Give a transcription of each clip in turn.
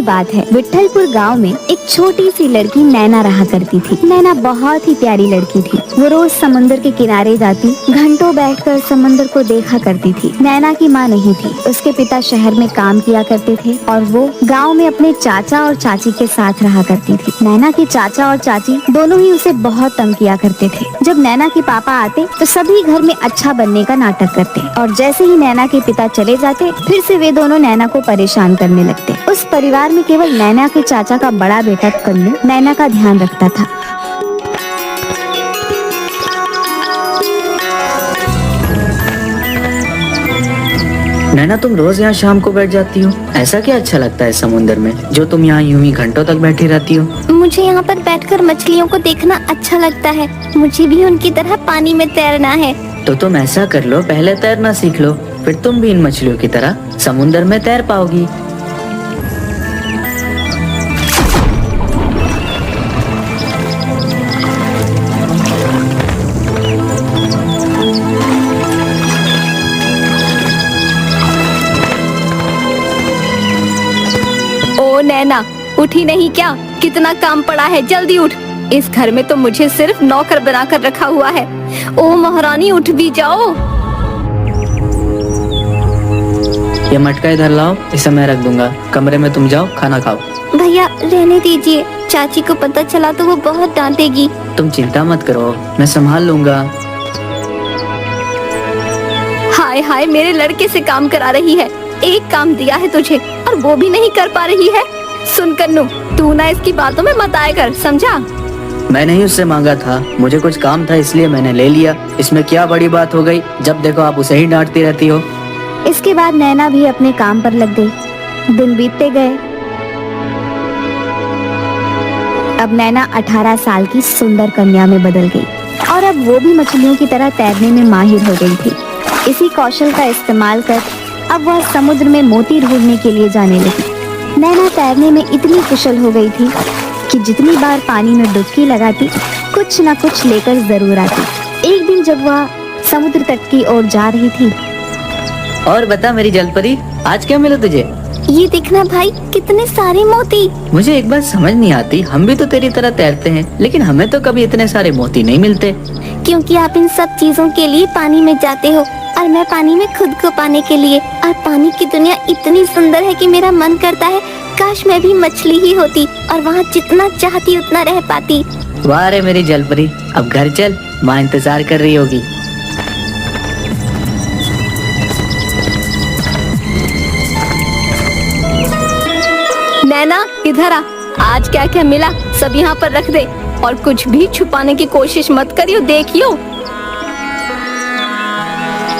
बात है, विट्ठलपुर गांव में एक छोटी सी लड़की नैना रहा करती थी। नैना बहुत ही प्यारी लड़की थी। वो रोज समुद्र के किनारे जाती, घंटों बैठकर समुद्र को देखा करती थी। नैना की माँ नहीं थी, उसके पिता शहर में काम किया करते थे और वो गाँव में अपने चाचा और चाची के साथ रहा करती थी। नैना के चाचा और चाची दोनों ही उसे बहुत तंग किया करते थे। जब नैना के पापा आते तो सभी घर में अच्छा बनने का नाटक करते और जैसे ही नैना के पिता चले जाते फिर से वे दोनों नैना को परेशान करने लगते। उस परिवार में केवल नैना के चाचा का बड़ा बेटा कन्नू नैना का ध्यान रखता था। नैना, तुम रोज यहाँ शाम को बैठ जाती हो, ऐसा क्या अच्छा लगता है समुद्र में जो तुम यहाँ यूं ही घंटों तक बैठी रहती हो? मुझे यहाँ पर बैठकर मछलियों को देखना अच्छा लगता है। मुझे भी उनकी तरह पानी में तैरना है। तो तुम ऐसा कर लो, पहले तैरना सीख लो, फिर तुम भी इन मछलियों की तरह समुद्र में तैर पाओगी। ओ नैना, उठी नहीं क्या? कितना काम पड़ा है, जल्दी उठ। इस घर में तो मुझे सिर्फ नौकर बनाकर रखा हुआ है। ओ महारानी, उठ भी जाओ। ये मटका इधर लाओ, इसे मैं रख दूंगा। कमरे में तुम जाओ, खाना खाओ। भैया रहने दीजिए, चाची को पता चला तो वो बहुत डांटेगी। तुम चिंता मत करो, मैं संभाल लूंगा। हाय हाय, मेरे लड़के से काम करा रही है। एक काम दिया है तुझे और वो भी नहीं कर पा रही है। सुन कन्नू, तू ना इसकी बातों में मत आया कर, समझा? मैं नहीं उससे मांगा था, मुझे कुछ काम था इसलिए मैंने ले लिया। इसमें क्या बड़ी बात हो गई, जब देखो आप उसे ही डांटती रहती हो। इसके बाद नैना भी अपने काम पर लग गई। दिन बीतते गए। अब नैना 18 साल की सुंदर कन्या में बदल गई और अब वो भी मछलियों की तरह तैरने में माहिर हो गई थी। इसी कौशल का इस्तेमाल कर अब वह समुद्र में मोती ढूंढने के लिए जाने लगी। नैना तैरने में इतनी कुशल हो गई थी कि जितनी बार पानी में डुबकी लगाती कुछ न कुछ लेकर जरूर आती। एक दिन जब वह समुद्र तट की ओर जा रही थी। और बता मेरी जलपरी, आज क्या मिला तुझे? ये देखना भाई, कितने सारे मोती। मुझे एक बात समझ नहीं आती, हम भी तो तेरी तरह तैरते हैं लेकिन हमें तो कभी इतने सारे मोती नहीं मिलते। क्योंकि आप इन सब चीजों के लिए पानी में जाते हो और मैं पानी में खुद को पाने के लिए। और पानी की दुनिया इतनी सुंदर है कि मेरा मन करता है काश मैं भी मछली ही होती और वहाँ जितना चाहती उतना रह पाती। वाह रे मेरी जलपरी, अब घर चल, माँ इंतजार कर रही होगी। नैना इधर आ, आज क्या क्या मिला सब यहाँ पर रख दे और कुछ भी छुपाने की कोशिश मत करियो, देखियो।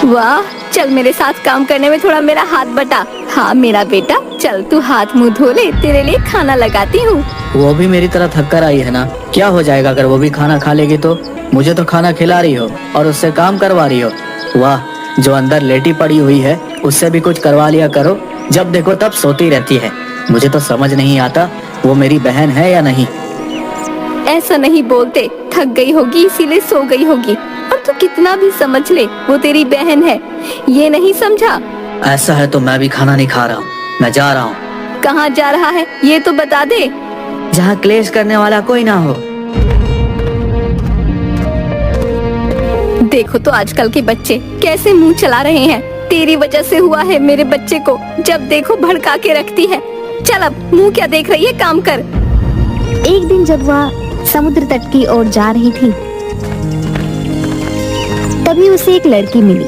वाह, चल मेरे साथ काम करने में थोड़ा मेरा हाथ बटा। हाँ मेरा बेटा, चल तू हाथ मुंह धो ले, तेरे लिए खाना लगाती हूँ। वो भी मेरी तरह थक कर आई है ना, क्या हो जाएगा अगर वो भी खाना खा लेगी तो? मुझे तो खाना खिला रही हो और उससे काम करवा रही हो। वाह, जो अंदर लेटी पड़ी हुई है उससे भी कुछ करवा लिया करो, जब देखो तब सोती रहती है। मुझे तो समझ नहीं आता वो मेरी बहन है या नहीं। ऐसा नहीं बोलते, थक गई होगी इसीलिए सो गई होगी। और तू कितना भी समझ ले, वो तेरी बहन है, ये नहीं समझा? ऐसा है तो मैं भी खाना नहीं खा रहा हूँ, मैं जा रहा हूँ। कहाँ जा रहा है ये तो बता दे। जहाँ क्लेश करने वाला कोई ना हो। देखो तो आजकल के बच्चे कैसे मुंह चला रहे हैं। तेरी वजह से हुआ है मेरे बच्चे को, जब देखो भड़का के रखती है। चल अब मुंह क्या देख रही है, काम कर। एक दिन जब वह समुद्र तट की ओर जा रही थी तभी उसे एक लड़की मिली।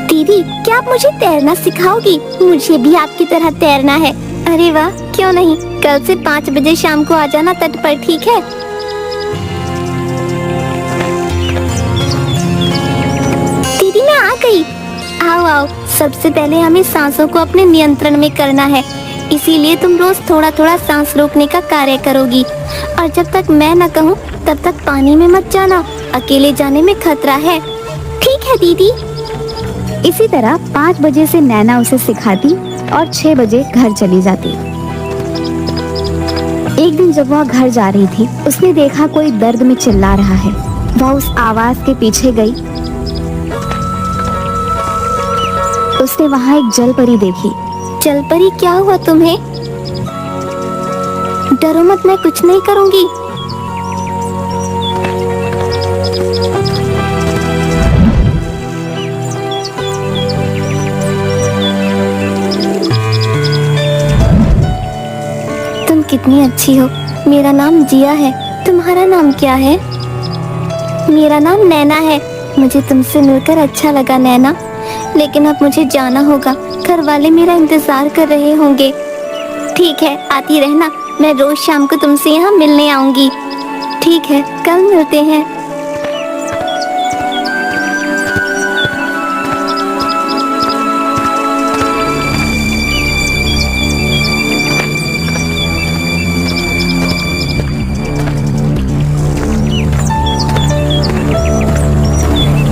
दीदी, क्या आप मुझे तैरना सिखाओगी? मुझे भी आपकी तरह तैरना है। अरे वाह, क्यों नहीं, कल से 5 बजे शाम को आ जाना तट पर, ठीक है? दीदी मैं आ गई। आओ आओ, सबसे पहले हमें सांसों को अपने नियंत्रण में करना है, इसीलिए तुम रोज थोड़ा थोड़ा सांस रोकने का कार्य करोगी। और जब तक मैं न कहूँ तब तक पानी में मत जाना, अकेले जाने में खतरा है। ठीक है दीदी। इसी तरह 5 बजे से नैना उसे सिखाती और 6 बजे घर चली जाती। एक दिन जब वह घर जा रही थी उसने देखा कोई दर्द में चिल्ला रहा है। वह उस आवाज के पीछे गई। उसने वहाँ एक जलपरी देखी। जलपरी, क्या हुआ तुम्हें? डरो मत, मैं कुछ नहीं करूंगी। तुम कितनी अच्छी हो। मेरा नाम जिया है। तुम्हारा नाम क्या है? मेरा नाम नैना है। मुझे तुमसे मिलकर अच्छा लगा नैना, लेकिन अब मुझे जाना होगा। घर वाले मेरा इंतजार कर रहे होंगे। ठीक है, आती रहना। मैं रोज शाम को तुमसे यहाँ मिलने आऊंगी। ठीक है, कल मिलते हैं।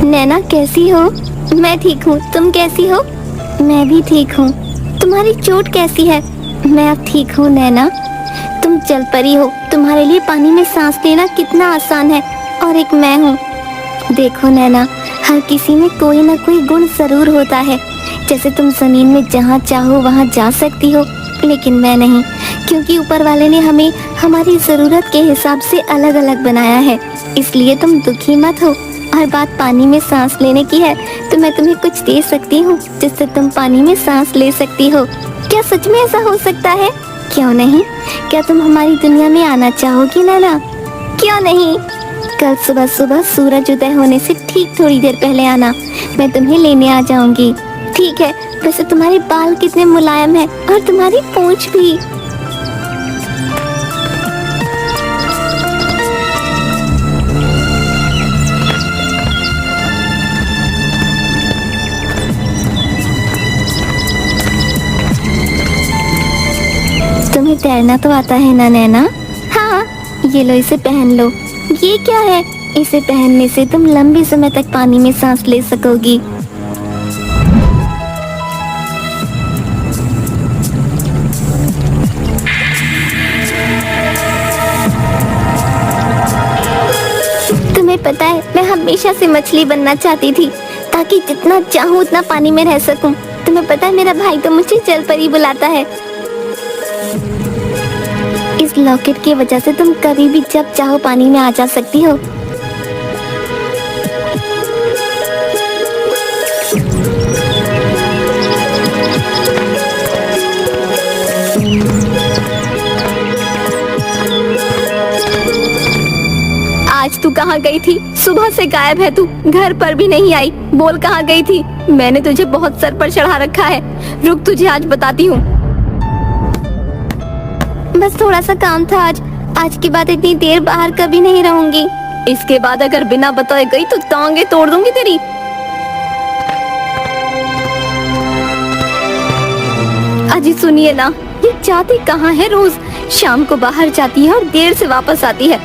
नैना कैसी हो? मैं ठीक हूँ, तुम कैसी हो? मैं भी ठीक हूँ। तुम्हारी चोट कैसी है? मैं अब ठीक हूँ नैना। तुम जल परी हो। तुम्हारे लिए पानी में सांस लेना कितना आसान है, और एक मैं हूँ। देखो नैना, हर किसी में कोई ना कोई गुण जरूर होता है। जैसे तुम जमीन में जहाँ चाहो वहाँ जा सकती हो, लेकिन मैं नहीं, क्योंकि ऊपर वाले ने हमें हमारी जरूरत के हिसाब से अलग अलग बनाया है। इसलिए तुम दुखी मत हो। और बात पानी में सांस लेने की है, तो मैं तुम्हें कुछ दे सकती हूँ जिससे तुम पानी में सांस ले सकती हो। क्या सच में ऐसा हो सकता है? क्यों नहीं? क्या तुम हमारी दुनिया में आना चाहोगी नैना? क्यों नहीं? कल सुबह सुबह सूरज उदय होने से ठीक थोड़ी देर पहले आना। मैं तुम्हें लेने आ जाऊंगी। ठीक है। वैसे तुम्हारे बाल कितने मुलायम हैं, और तुम्हारी पूंछ भी। तुम्हें तैरना तो आता है ना नैना? हाँ, ये लो, इसे पहन लो। ये क्या है? इसे पहनने से तुम लंबे समय तक पानी में सांस ले सकोगी। तुम्हें पता है, मैं हमेशा से मछली बनना चाहती थी, ताकि जितना चाहूँ उतना पानी में रह सकूं। तुम्हें पता है, मेरा भाई तो मुझे जल परी बुलाता है। इस लॉकेट की वजह से तुम कभी भी जब चाहो पानी में आ जा सकती हो। आज तू कहाँ गई थी? सुबह से गायब है तू, घर पर भी नहीं आई। बोल कहाँ गई थी? मैंने तुझे बहुत सर पर चढ़ा रखा है। रुक, तुझे आज बताती हूँ। बस थोड़ा सा काम था आज के बाद इतनी देर बाहर कभी नहीं रहूंगी। इसके बाद अगर बिना बताए गई तो टांगे तोड़ दूंगी तेरी। अजी सुनिए ना, ये जाती कहाँ है? रोज शाम को बाहर जाती है और देर से वापस आती है।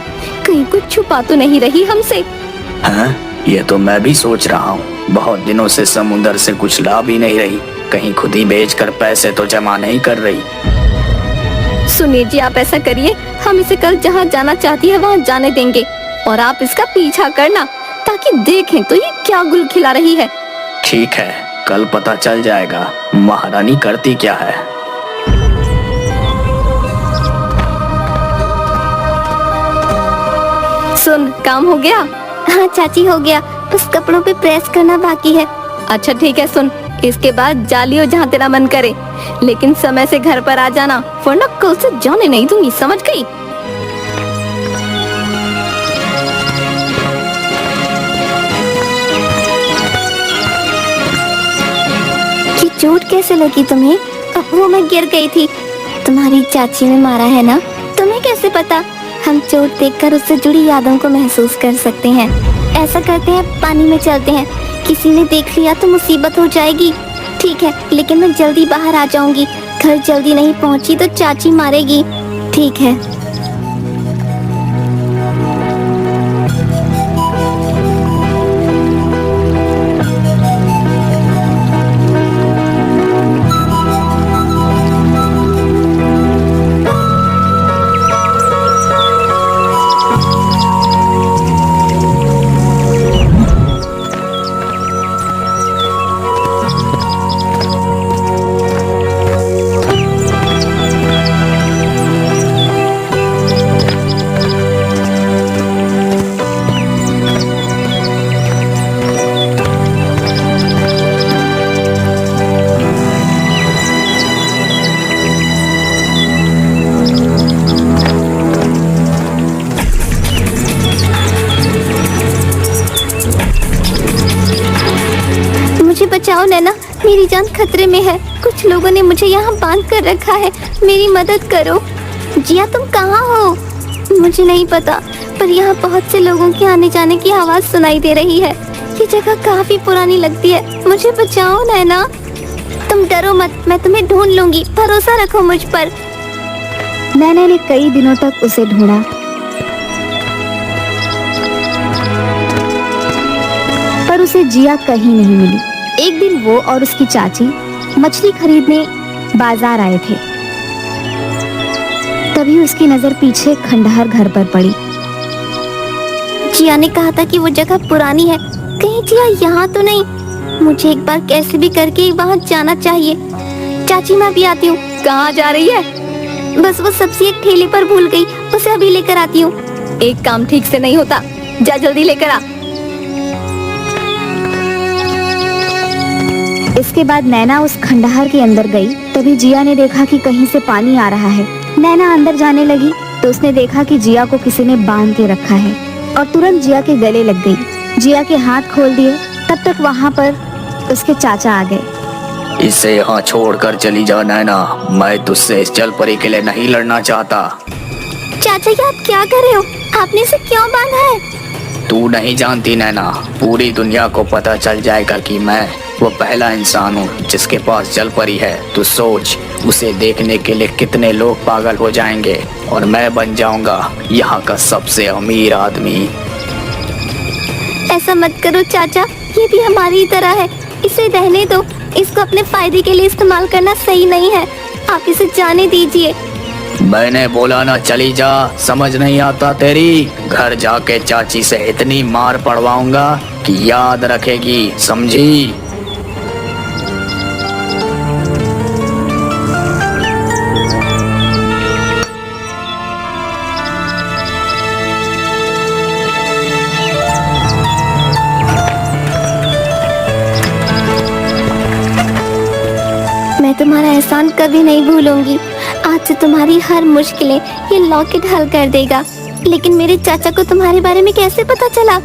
कहीं कुछ छुपा तो नहीं रही हमसे? हाँ, ये तो मैं भी सोच रहा हूँ। बहुत दिनों से समुंदर से कुछ ला भी नहीं रही, कहीं खुद ही बेचकर पैसे तो जमा नहीं कर रही। सुनिए जी, आप ऐसा करिए, हम इसे कल जहाँ जाना चाहती है वहाँ जाने देंगे, और आप इसका पीछा करना, ताकि देखें तो ये क्या गुल खिला रही है। ठीक है, कल पता चल जाएगा महारानी करती क्या है। सुन, काम हो गया? हाँ चाची, हो गया, बस कपड़ों पे प्रेस करना बाकी है। अच्छा ठीक है, सुन, इसके बाद जा लियो जहाँ तेरा मन करे, लेकिन समय से घर पर आ जाना, वरना कल से जाने नहीं दूंगी, समझ गई? ये चोट कैसे लगी तुम्हें? अब वो मैं गिर गई थी। तुम्हारी चाची ने मारा है ना? तुम्हें कैसे पता? हम चोट देखकर उससे जुड़ी यादों को महसूस कर सकते हैं। ऐसा करते हैं, पानी में चलते हैं। किसी ने देख लिया तो मुसीबत हो जाएगी। ठीक है, लेकिन मैं जल्दी बाहर आ जाऊंगी। घर जल्दी नहीं पहुंची तो चाची मारेगी। ठीक है। मेरी जान खतरे में है। कुछ लोगों ने मुझे यहाँ बांध कर रखा है, मेरी मदद करो। जिया तुम कहाँ हो? मुझे नहीं पता, पर यहाँ बहुत से लोगों के आने जाने की आवाज सुनाई दे रही है। ये जगह काफी पुरानी लगती है, मुझे बचाओ नैना। तुम डरो मत, मैं तुम्हें ढूंढ लूंगी, भरोसा रखो मुझ पर। नैना ने कई दिनों तक उसे ढूंढा, पर उसे जिया कहीं नहीं मिली। एक दिन वो और उसकी चाची मछली खरीदने बाजार आए थे। तभी उसकी नजर पीछे खंडहर घर पर पड़ी। जिया ने कहा था कि वो जगह पुरानी है, कहीं जिया यहाँ तो नहीं। मुझे एक बार कैसे भी करके वहाँ जाना चाहिए। चाची मैं भी आती हूँ। कहाँ जा रही है? बस वो सब्जी एक ठेले पर भूल गई, उसे अभी लेकर आती हूँ। एक काम ठीक से नहीं होता, जा जल्दी लेकर आ। इसके बाद नैना उस खंडहर के अंदर गई। तभी जिया ने देखा कि कहीं से पानी आ रहा है। नैना अंदर जाने लगी तो उसने देखा कि जिया को किसी ने बांध के रखा है और तुरंत जिया के गले लग गई। जिया के हाथ खोल दिए। तब तक वहाँ पर उसके चाचा आ गए। इसे यहाँ छोड़कर चली जा नैना, मैं तुझसे इस जल परी के लिए नहीं लड़ना चाहता। चाचा ये आप क्या कर रहे हो? आपने इसे क्यों बांधा है? तू नहीं जानती नैना, पूरी दुनिया को पता चल जाएगा कि मैं वो पहला इंसान हूँ जिसके पास जल परी है। तू सोच, उसे देखने के लिए कितने लोग पागल हो जाएंगे और मैं बन जाऊंगा यहाँ का सबसे अमीर आदमी। ऐसा मत करो चाचा, ये भी हमारी तरह है, इसे रहने दो। इसको अपने फायदे के लिए इस्तेमाल करना सही नहीं है, आप इसे जाने दीजिए। मैंने बोला ना चली जा, समझ नहीं आता तेरी। घर जाके चाची से इतनी मार पड़वाऊंगा कि याद रखेगी, समझी? मैं तुम्हारा एहसान कभी नहीं भूलूंगी। आज से तुम्हारी हर मुश्किलें ये लॉकेट हल कर देगा। लेकिन मेरे चाचा को तुम्हारे बारे में कैसे पता चला?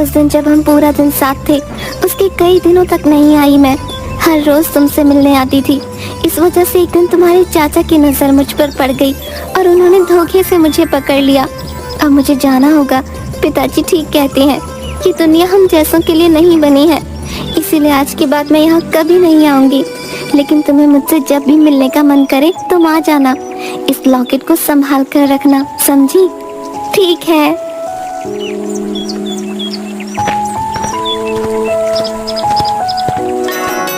उस दिन जब हम पूरा दिन साथ थे, उसके कई दिनों तक नहीं आई मैं। हर रोज तुमसे मिलने आती थी। इस वजह से एक दिन तुम्हारे चाचा की नजर मुझ पर पड़ गई और उन्होंने धोखे से मुझे पकड़ लिया। अब मुझे जाना होगा। पिताजी ठीक कहते हैं, ये दुनिया हम जैसों के लिए नहीं बनी है, इसीलिए आज के बाद मैं यहाँ कभी नहीं आऊंगी। लेकिन तुम्हें मुझसे जब भी मिलने का मन करे तुम आ जाना। इस लॉकेट को संभाल कर रखना, समझी? ठीक है।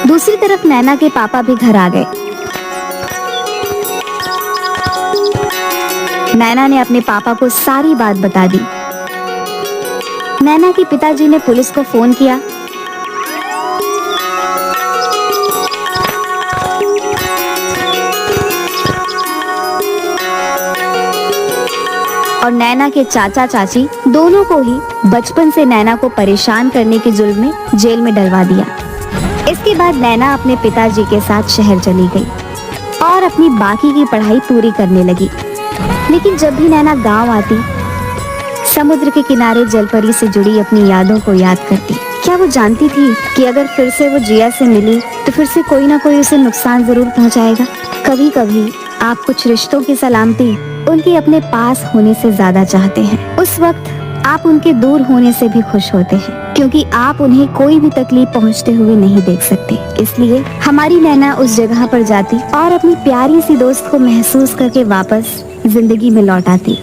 दूसरी तरफ नैना के पापा भी घर आ गए। नैना ने अपने पापा को सारी बात बता दी। नैना के पिताजी ने पुलिस को फोन किया। और नैना के चाचा चाची दोनों को ही बचपन से नैना को परेशान करने के जुल्म में जेल में डलवा दिया। इसके बाद नैना अपने पिताजी के साथ शहर चली गई और अपनी बाकी की पढ़ाई पूरी करने लगी। लेकिन जब भी नैना गांव आती, समुद्र के किनारे जलपरी से जुड़ी अपनी यादों को याद करती। क्या वो जानती थी कि अगर फिर से वो जिया से मिली तो फिर से कोई ना कोई उसे नुकसान जरूर पहुंचाएगा? कभी कभी आप कुछ रिश्तों की सलामती उनके अपने पास होने से ज्यादा चाहते हैं। उस वक्त आप उनके दूर होने से भी खुश होते हैं, क्योंकि आप उन्हें कोई भी तकलीफ पहुंचते हुए नहीं देख सकते। इसलिए हमारी नैना उस जगह पर जाती और अपनी प्यारी सी दोस्त को महसूस करके वापस जिंदगी में लौट आती।